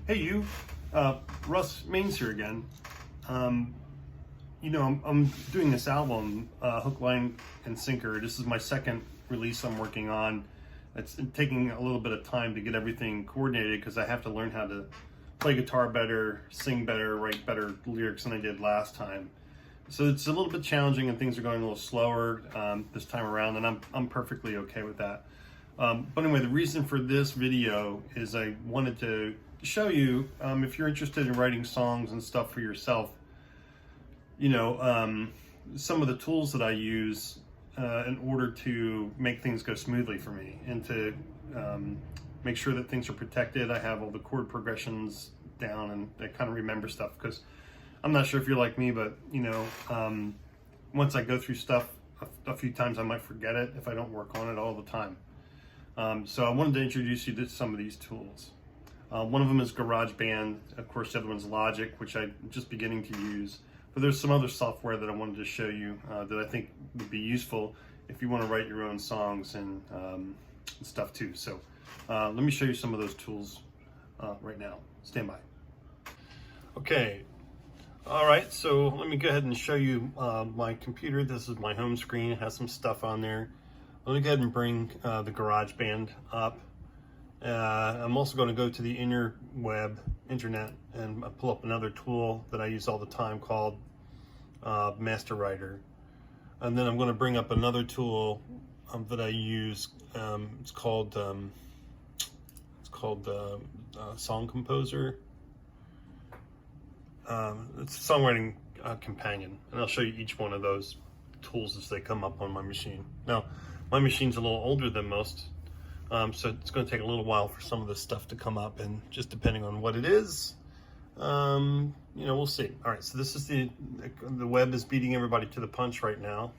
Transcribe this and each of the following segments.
Hey you, Russ Mains here again. I'm doing this album, Hook, Line, and Sinker. This is my second release I'm working on. It's taking a little bit of time to get everything coordinated because I have to learn how to play guitar better, sing better, write better lyrics than I did last time. So it's a little bit challenging and things are going a little slower this time around, and I'm perfectly okay with that. But anyway, the reason for this video is I wanted to show you, if you're interested in writing songs and stuff for yourself, some of the tools that I use in order to make things go smoothly for me and to make sure that things are protected. I have all the chord progressions down and I kind of remember stuff because I'm not sure if you're like me, but once I go through stuff a few times, I might forget it if I don't work on it all the time. So I wanted to introduce you to some of these tools. One of them is GarageBand. Of course, the other one's Logic, which I'm just beginning to use. But there's some other software that I wanted to show you that I think would be useful if you want to write your own songs and stuff too. So let me show you some of those tools right now. Stand by. Okay. All right, so let me go ahead and show you my computer. This is my home screen. It has some stuff on there. Let me go ahead and bring the GarageBand up. I'm also going to go to the internet and pull up another tool that I use all the time called Master Writer. And then I'm going to bring up another tool that I use. It's called Song Composer. It's a Songwriting Companion, and I'll show you each one of those tools as they come up on my machine. Now, my machine's a little older than most. So it's going to take a little while for some of this stuff to come up, and just depending on what it is, we'll see. All right, so this is the web is beating everybody to the punch right now.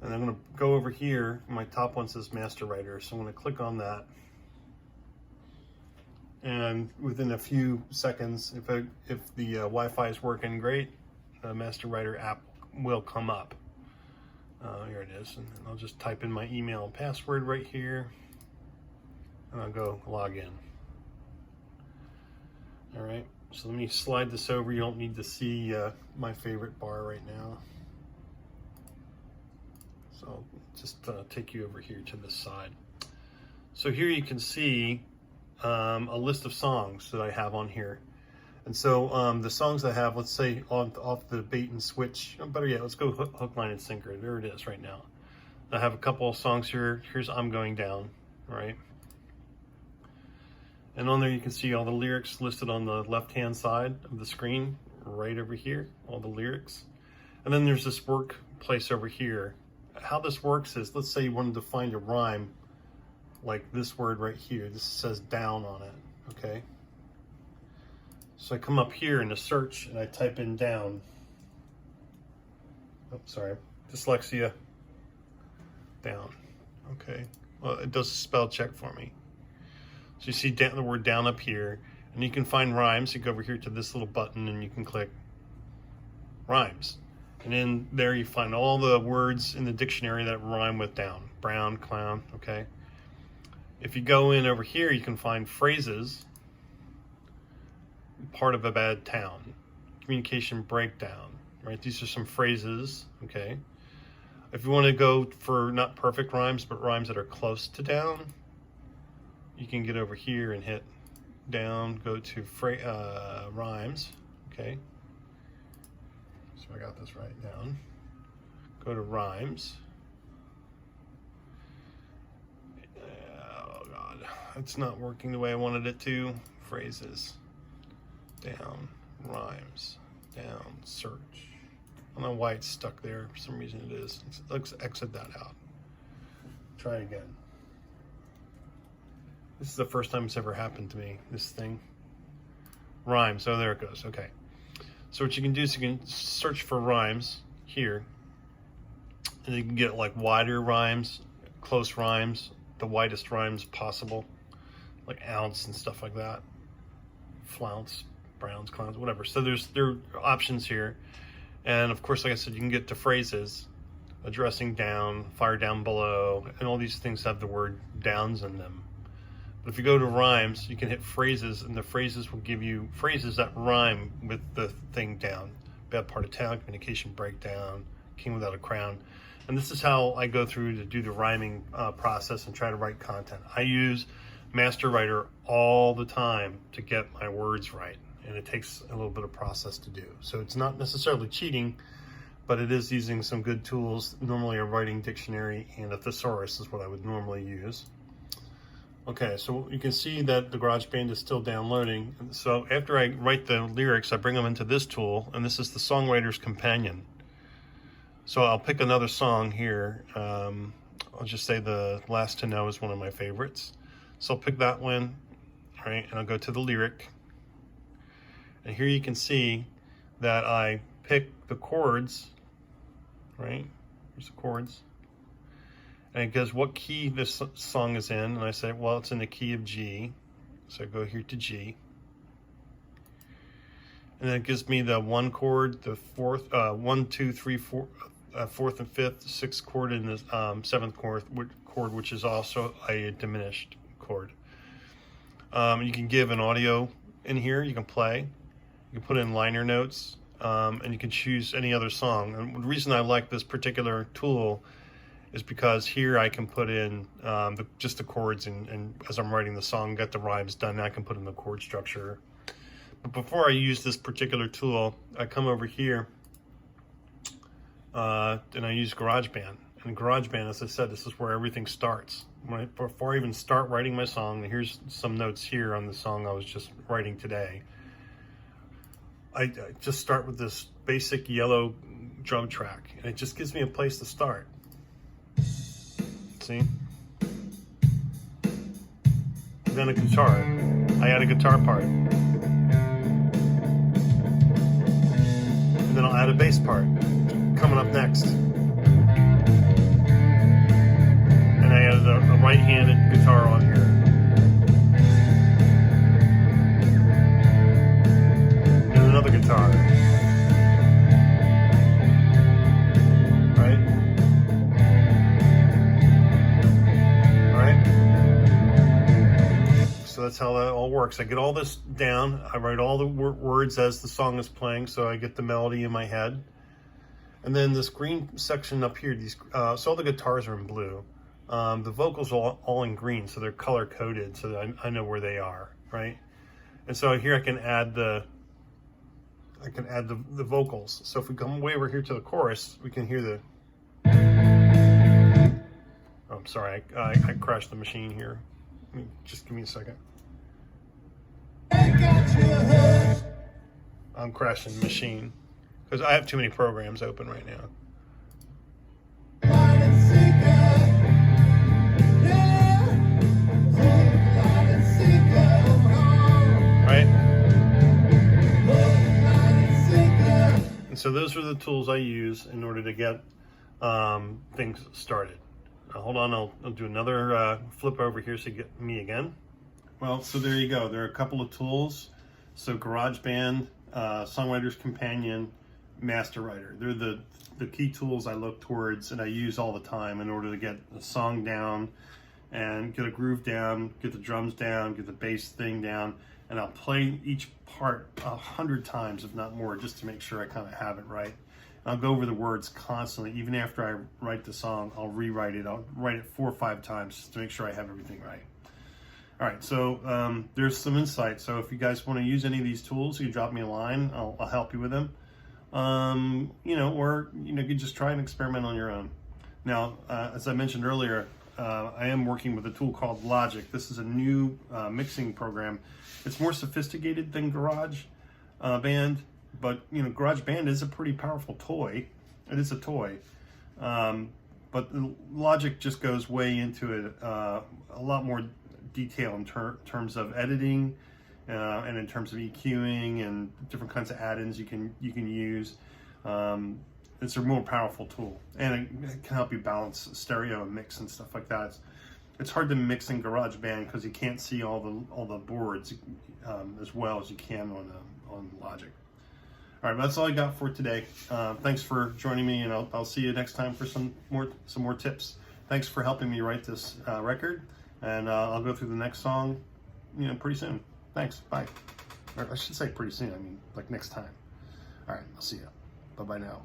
And I'm going to go over here. My top one says Master Writer, so I'm going to click on that. And within a few seconds, if the Wi-Fi is working great, the Master Writer app will come up. Here it is, and I'll just type in my email and password right here, and I'll go log in. All right, so let me slide this over. You don't need to see my favorite bar right now. So I'll just take you over here to this side. So here you can see a list of songs that I have on here. And so the songs I have, let's say off the bait and switch, better yet, let's go hook, line, and sinker. There it is right now. I have a couple of songs here. Here's I'm Going Down, right? And on there you can see all the lyrics listed on the left-hand side of the screen, right over here, all the lyrics. And then there's this workplace over here. How this works is, let's say you wanted to find a rhyme, like this word right here. This says down on it, okay? So I come up here in the search and I type in down. Oh, sorry, dyslexia. Down. Okay. Well, it does a spell check for me. So you see the word down up here, and you can find rhymes. You go over here to this little button and you can click rhymes. And in there you find all the words in the dictionary that rhyme with down. Brown, clown, okay? If you go in over here, you can find phrases. Part of a bad town, communication breakdown, right? These are some phrases, okay? If you want to go for not perfect rhymes, but rhymes that are close to down, you can get over here and hit down, go to rhymes, okay? So I got this right down. Go to rhymes. Oh God, it's not working the way I wanted it to. Phrases. Down, rhymes, down, search. I don't know why it's stuck there. For some reason it is. Let's exit that out. Try it again. This is the first time it's ever happened to me, this thing. Rhymes, oh there it goes, okay. So what you can do is you can search for rhymes here. And you can get like wider rhymes, close rhymes, the widest rhymes possible. Like ounce and stuff like that. Flounce. Browns, clowns, whatever. So there are options here. And of course, like I said, you can get to phrases, addressing down, fire down below, and all these things have the word downs in them. But if you go to rhymes, you can hit phrases, and the phrases will give you phrases that rhyme with the thing down. Bad part of town, communication breakdown, king without a crown. And this is how I go through to do the rhyming process and try to write content. I use Master Writer all the time to get my words right, and it takes a little bit of process to do. So it's not necessarily cheating, but it is using some good tools. Normally a writing dictionary and a thesaurus is what I would normally use. Okay, so you can see that the GarageBand is still downloading. So after I write the lyrics, I bring them into this tool, and this is the Songwriters Companion. So I'll pick another song here. I'll just say The Last to Know is one of my favorites. So I'll pick that one, right, and I'll go to the lyric. And here you can see that I pick the chords, right? Here's the chords. And it goes what key this song is in, and I say, well, it's in the key of G. So I go here to G. And then it gives me the one chord, the fourth, 1, 2, 3, 4, fourth and fifth, sixth chord, and the seventh chord, which is also a diminished chord. You can give an audio in here, you can play, you can put in liner notes, and you can choose any other song. And the reason I like this particular tool is because here I can put in just the chords, and as I'm writing the song, get the rhymes done, and I can put in the chord structure. But before I use this particular tool, I come over here and I use GarageBand. And GarageBand, as I said, this is where everything starts. Before I even start writing my song, here's some notes here on the song I was just writing today. I just start with this basic yellow drum track, and it just gives me a place to start. See? Then a guitar. I add a guitar part. And then I'll add a bass part coming up next. And I added a right-handed guitar on here. And another guitar. Right? Alright? So that's how that all works. I get all this down. I write all the words as the song is playing, so I get the melody in my head. And then this green section up here, so all the guitars are in blue. The vocals are all in green, so they're color coded, so that I know where they are, right? And so here I can add the vocals. So if we come way over here to the chorus, we can hear the. Oh, I'm sorry, I crashed the machine here. Just give me a second. I'm crashing the machine because I have too many programs open right now. Right? And so those are the tools I use in order to get things started. Now, hold on, I'll do another flip over here so you get me again. Well, so there you go. There are a couple of tools. So GarageBand, Songwriters Companion, Master Writer. They're the key tools I look towards and I use all the time in order to get the song down and get a groove down, get the drums down, get the bass thing down, and I'll play each part 100 times, if not more, just to make sure I kind of have it right. I'll go over the words constantly. Even after I write the song, I'll rewrite it. I'll write it 4 or 5 times just to make sure I have everything right. All right, so there's some insight. So if you guys want to use any of these tools, you drop me a line. I'll help you with them. Or you can just try and experiment on your own. Now, as I mentioned earlier, I am working with a tool called Logic. This is a new mixing program. It's more sophisticated than GarageBand, but GarageBand is a pretty powerful toy. It is a toy, but Logic just goes way into it, a lot more detail in terms of editing and in terms of EQing and different kinds of add-ins you can use. It's a more powerful tool, and it can help you balance stereo and mix and stuff like that. It's hard to mix in GarageBand because you can't see all the boards as well as you can on Logic. All right, that's all I got for today. Thanks for joining me, and I'll see you next time for some more tips. Thanks for helping me write this record, And I'll go through the next song, pretty soon. Thanks. Bye. Or I should say pretty soon. I mean, like next time. All right. I'll see you. Bye-bye now.